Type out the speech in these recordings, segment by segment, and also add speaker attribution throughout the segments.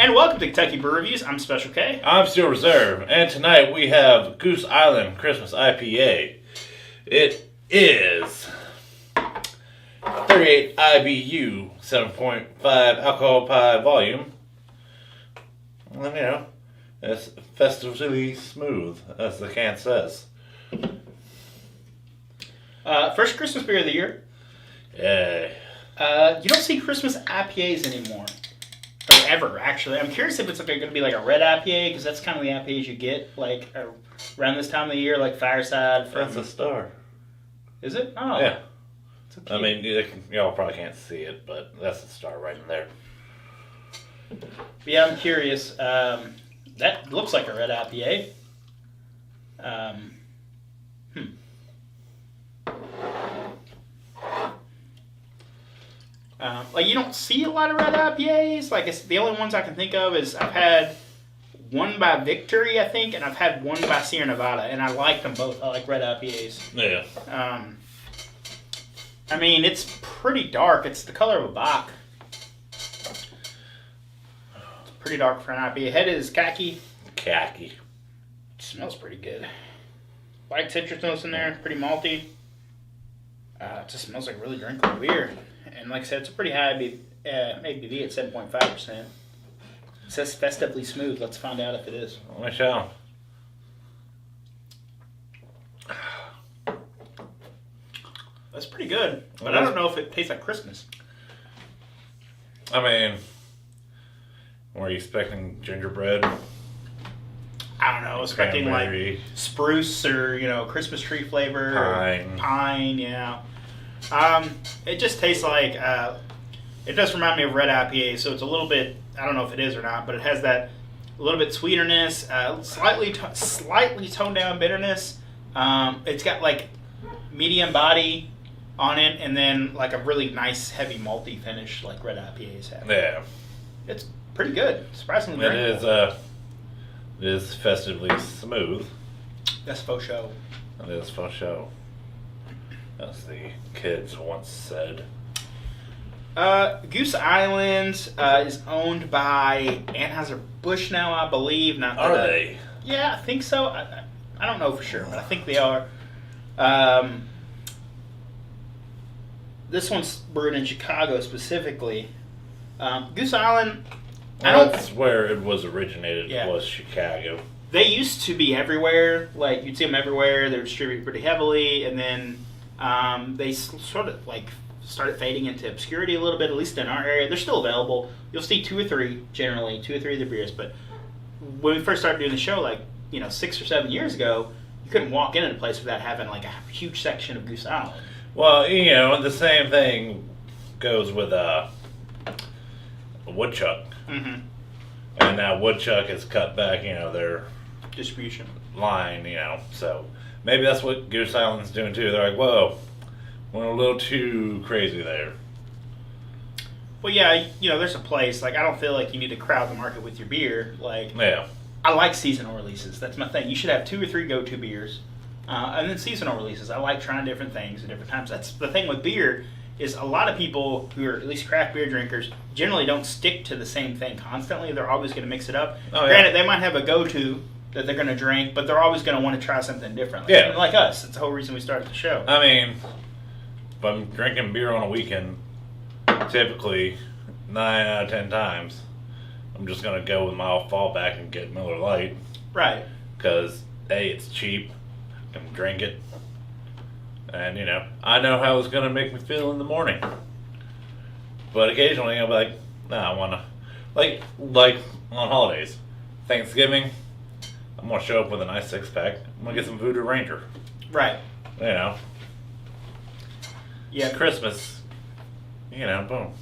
Speaker 1: And welcome to Kentucky Brew Reviews. I'm Special K.
Speaker 2: I'm Steel Reserve, and tonight we have Goose Island Christmas IPA. It is 38 IBU, 7.5 alcohol by volume. And you know, it's festively smooth, as the can says.
Speaker 1: First Christmas beer of the year.
Speaker 2: Yeah.
Speaker 1: You don't see Christmas IPAs anymore. Or ever, actually. I'm curious if it's going to be like a red IPA, because that's kind of the IPAs you get like around this time of the year, like Fireside.
Speaker 2: That's a star.
Speaker 1: Is it? Oh.
Speaker 2: Yeah. I mean, y'all probably can't see it, but that's a star right in there.
Speaker 1: Yeah, I'm curious. That looks like a red IPA. Like, you don't see a lot of red IPAs. Like, the only ones I can think of is I've had one by Victory, I think, and I've had one by Sierra Nevada, and I like them both. I like red IPAs.
Speaker 2: Yeah.
Speaker 1: I mean, it's pretty dark. It's the color of a Bach. It's pretty dark for an IPA. Head is khaki.
Speaker 2: Khaki.
Speaker 1: It smells pretty good. Light citrus notes in there. Pretty malty. It just smells like really drinkable beer. And like I said, it's a pretty high ABV at 7.5%. It says festively smooth. Let's find out if it is.
Speaker 2: We shall.
Speaker 1: That's pretty good. But I don't know if it tastes like Christmas.
Speaker 2: I mean, were you expecting gingerbread?
Speaker 1: I don't know. I was expecting like spruce or, Christmas tree flavor. Pine, yeah. It just tastes like, it does remind me of red IPA, so it's a little bit, I don't know if it is or not, but it has that a little bit sweeterness, slightly toned down bitterness. It's got like medium body on it, and then like a really nice heavy malty finish like red IPAs have.
Speaker 2: Yeah.
Speaker 1: It's pretty good, surprisingly drinkable.
Speaker 2: It is festively smooth.
Speaker 1: That's faux show.
Speaker 2: It is faux show. As the kids once said.
Speaker 1: Goose Island is owned by Anheuser-Busch now, I believe.
Speaker 2: Are they?
Speaker 1: Yeah, I think so. I don't know for sure, but I think they are. This one's brewed in Chicago specifically. Goose Island...
Speaker 2: That's where it was originated, was Chicago.
Speaker 1: They used to be everywhere. Like, you'd see them everywhere. They're distributed pretty heavily, and then... they sort of like started fading into obscurity a little bit, at least in our area. They're still available. You'll see two or three of their beers. But when we first started doing the show, 6 or 7 years ago, you couldn't walk into a place without having like a huge section of Goose Island.
Speaker 2: Well, the same thing goes with Woodchuck.
Speaker 1: Mm-hmm.
Speaker 2: And now Woodchuck has cut back, their
Speaker 1: distribution
Speaker 2: line, so... Maybe that's what Goose Island's doing too. They're like, whoa, went a little too crazy there.
Speaker 1: Well, yeah, there's a place. Like, I don't feel like you need to crowd the market with your beer. Like,
Speaker 2: yeah.
Speaker 1: I like seasonal releases. That's my thing. You should have 2 or 3 go-to beers. And then seasonal releases. I like trying different things at different times. That's the thing with beer is a lot of people who are at least craft beer drinkers generally don't stick to the same thing constantly. They're always going to mix it up. Oh, Granted, they might have a go-to that they're going to drink, but they're always going to want to try something different. Like us. That's the whole reason we started the show.
Speaker 2: I mean, if I'm drinking beer on a weekend, typically 9 out of 10 times, I'm just going to go with my fallback and get Miller Lite.
Speaker 1: Right.
Speaker 2: Because, A, it's cheap. I can drink it. And, I know how it's going to make me feel in the morning. But occasionally I'll be like, I want to... Like on holidays. Thanksgiving... I'm going to show up with a nice 6-pack. I'm going to get some Voodoo Ranger.
Speaker 1: Right.
Speaker 2: Yeah.
Speaker 1: Christmas.
Speaker 2: Boom.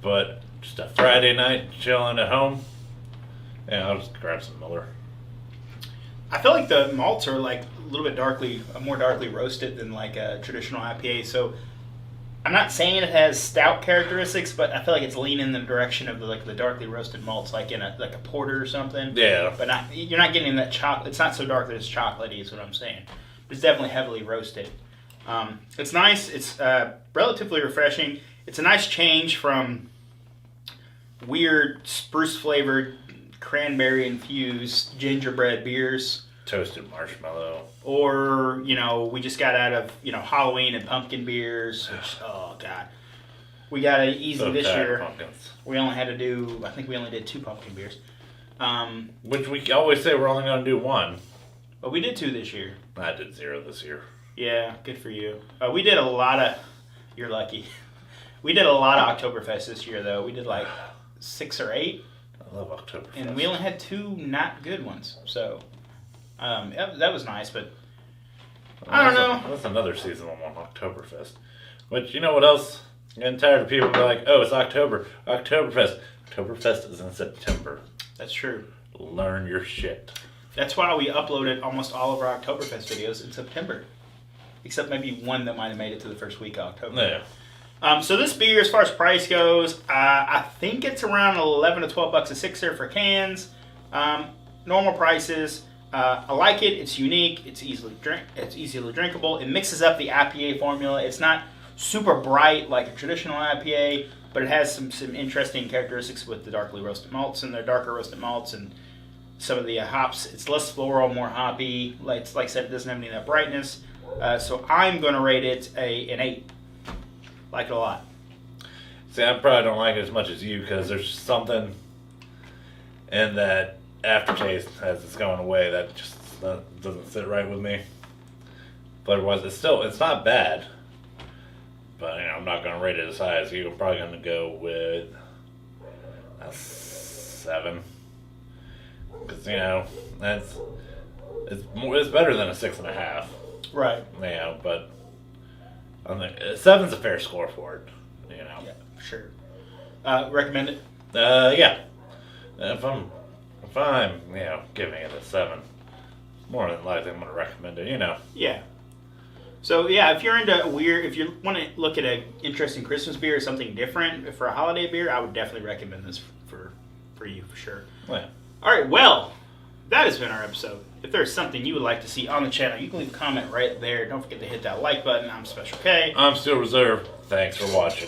Speaker 2: But just a Friday night chilling at home. I'll just grab some Miller.
Speaker 1: I feel like the malts are like a little bit more darkly roasted than like a traditional IPA. So I'm not saying it has stout characteristics, but I feel like it's leaning in the direction of the darkly roasted malts, like in a porter or something.
Speaker 2: Yeah.
Speaker 1: But you're not getting that chocolate. It's not so dark that it's chocolatey, is what I'm saying. But it's definitely heavily roasted. It's nice. It's relatively refreshing. It's a nice change from weird spruce flavored, cranberry infused gingerbread beers.
Speaker 2: Toasted marshmallow.
Speaker 1: Or, we just got out of, Halloween and pumpkin beers. Which, oh, God. We got it easy this year.
Speaker 2: Pumpkins.
Speaker 1: We only had to do, I think we only did 2 pumpkin beers.
Speaker 2: Which we always say we're only going to do 1.
Speaker 1: But we did 2 this year.
Speaker 2: I did 0 this year.
Speaker 1: Yeah, good for you. We did a lot of, you're lucky. We did a lot of Oktoberfest this year, though. We did like 6 or 8.
Speaker 2: I love Oktoberfest.
Speaker 1: And we only had 2 not good ones. So, that was nice, but I don't know.
Speaker 2: That's another seasonal one, Oktoberfest. But you know what else? I'm getting tired of people being like, oh, it's October. Oktoberfest. Oktoberfest is in September.
Speaker 1: That's true.
Speaker 2: Learn your shit.
Speaker 1: That's why we uploaded almost all of our Oktoberfest videos in September. Except maybe one that might have made it to the first week of October.
Speaker 2: Yeah.
Speaker 1: So this beer, as far as price goes, I think it's around $11 to $12 a sixer for cans. Normal prices. I like it. It's unique. It's easily drinkable. It mixes up the IPA formula. It's not super bright like a traditional IPA, but it has some interesting characteristics with the darkly roasted malts and their darker roasted malts and some of the hops. It's less floral, more hoppy. Like I said, it doesn't have any of that brightness. So I'm going to rate it an 8. Like it a lot.
Speaker 2: See, I probably don't like it as much as you because there's something in that aftertaste as it's going away that just doesn't sit right with me. Flavor-wise, it's not bad. But I'm not going to rate it as high as you. I'm probably going to go with a 7. Because it's better than a 6.5.
Speaker 1: Right.
Speaker 2: But I think 7's a fair score for it.
Speaker 1: Yeah, for sure. Recommend it?
Speaker 2: Yeah. If I'm giving it a 7, more than likely I'm going to recommend it.
Speaker 1: Yeah. So yeah, if you're if you want to look at an interesting Christmas beer or something different for a holiday beer, I would definitely recommend this for you for sure.
Speaker 2: Yeah.
Speaker 1: All right, well, that has been our episode. If there's something you would like to see on the channel, you can leave a comment right there. Don't forget to hit that like button. I'm Special K.
Speaker 2: I'm Still Reserved. Thanks for watching.